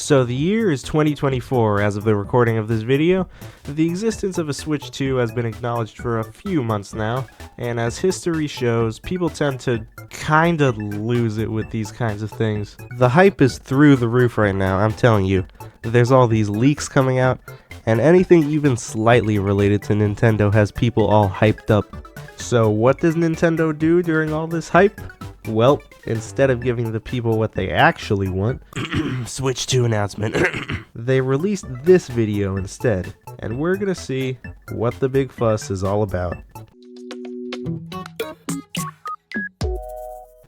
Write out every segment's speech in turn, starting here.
So the year is 2024 as of the recording of this video. The existence of a Switch 2 has been acknowledged for a few months now, and as history shows, people tend to kinda lose it with these kinds of things. The hype is through the roof right now, I'm telling you. There's all these leaks coming out, and anything even slightly related to Nintendo has people all hyped up. So what does Nintendo do during all this hype? Well, instead of giving the people what they actually want, Switch 2 announcement, they released this video instead, and we're gonna see what the big fuss is all about.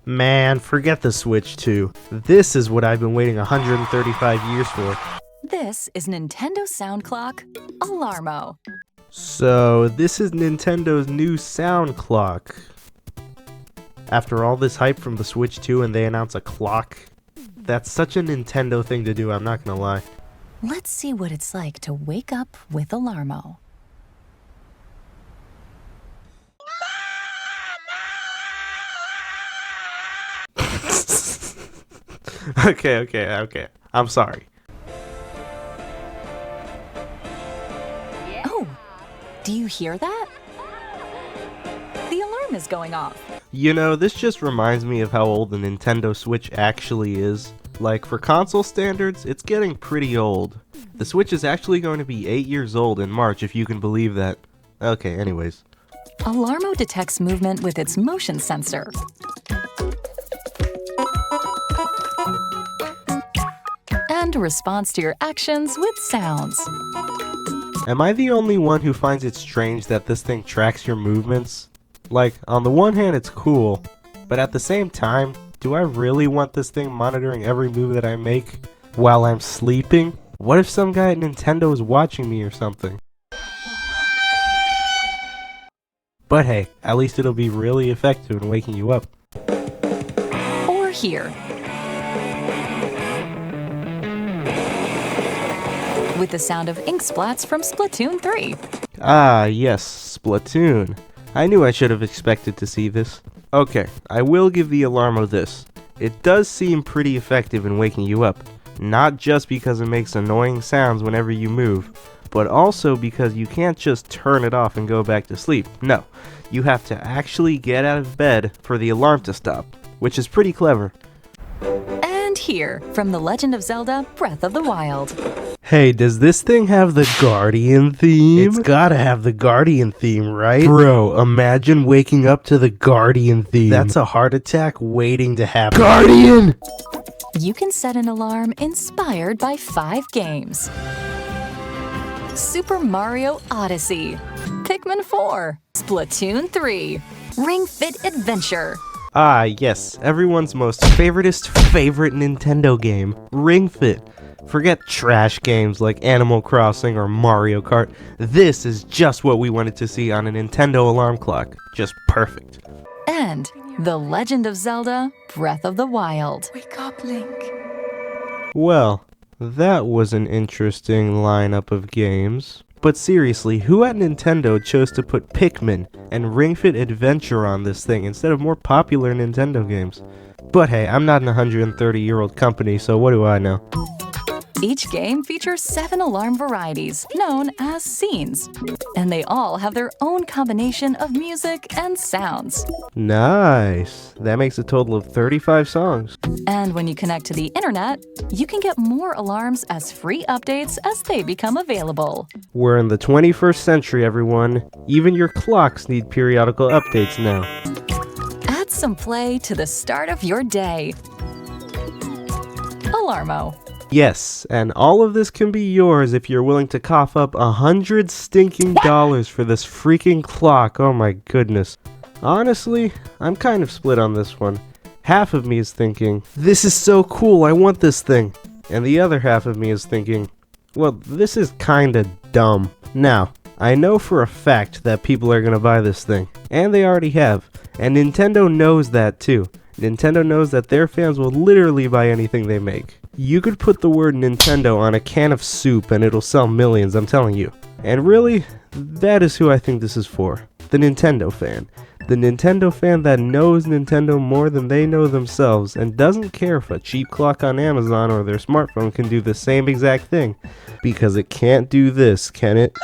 Man, forget the Switch 2. This is what I've been waiting 135 years for. This is Nintendo Sound Clock, Alarmo. So, this is Nintendo's new sound clock. After all this hype from the Switch 2 and they announce a clock, that's such a Nintendo thing to do, I'm not gonna lie. Let's see what it's like to wake up with Alarmo. Okay. I'm sorry. Oh, do you hear that? The alarm is going off. You know, this just reminds me of how old the Nintendo Switch actually is. Like, for console standards, it's getting pretty old. The Switch is actually going to be 8 years old in March, if you can believe that. Okay, anyways. Alarmo detects movement with its motion sensor. And responds to your actions with sounds. Am I the only one who finds it strange that this thing tracks your movements? Like, on the one hand it's cool, but at the same time, do I really want this thing monitoring every move that I make while I'm sleeping? What if some guy at Nintendo is watching me or something? But hey, at least it'll be really effective in waking you up. Or here. With the sound of ink splats from Splatoon 3. Ah, yes, Splatoon. I knew I should have expected to see this. Okay, I will give the Alarmo this. It does seem pretty effective in waking you up. Not just because it makes annoying sounds whenever you move, but also because you can't just turn it off and go back to sleep. No, you have to actually get out of bed for the alarm to stop, which is pretty clever. And here, from The Legend of Zelda, Breath of the Wild. Hey, does this thing have the Guardian theme? It's gotta have the Guardian theme, right? Bro, imagine waking up to the Guardian theme. That's a heart attack waiting to happen. Guardian! You can set an alarm inspired by 5 games. Super Mario Odyssey, Pikmin 4, Splatoon 3, Ring Fit Adventure. Ah, yes, everyone's most favorite Nintendo game, Ring Fit. Forget trash games like Animal Crossing or Mario Kart. This is just what we wanted to see on a Nintendo alarm clock. Just perfect. And The Legend of Zelda, Breath of the Wild. Wake up, Link. Well, that was an interesting lineup of games. But seriously, who at Nintendo chose to put Pikmin and Ring Fit Adventure on this thing instead of more popular Nintendo games? But hey, I'm not an 130-year-old company, so what do I know? Each game features 7 alarm varieties, known as scenes. And they all have their own combination of music and sounds. Nice. That makes a total of 35 songs. And when you connect to the internet, you can get more alarms as free updates as they become available. We're in the 21st century, everyone. Even your clocks need periodical updates now. Add some play to the start of your day. Alarmo. Yes, and all of this can be yours if you're willing to cough up $100 stinking dollars for this freaking clock. Oh my goodness. Honestly, I'm kind of split on this one. Half of me is thinking, this is so cool, I want this thing. And the other half of me is thinking, well, this is kinda dumb. Now, I know for a fact that people are gonna buy this thing. And they already have. And Nintendo knows that too. Nintendo knows that their fans will literally buy anything they make. You could put the word Nintendo on a can of soup and it'll sell millions, I'm telling you. And really, that is who I think this is for. The Nintendo fan. The Nintendo fan that knows Nintendo more than they know themselves and doesn't care if a cheap clock on Amazon or their smartphone can do the same exact thing. Because it can't do this, can it?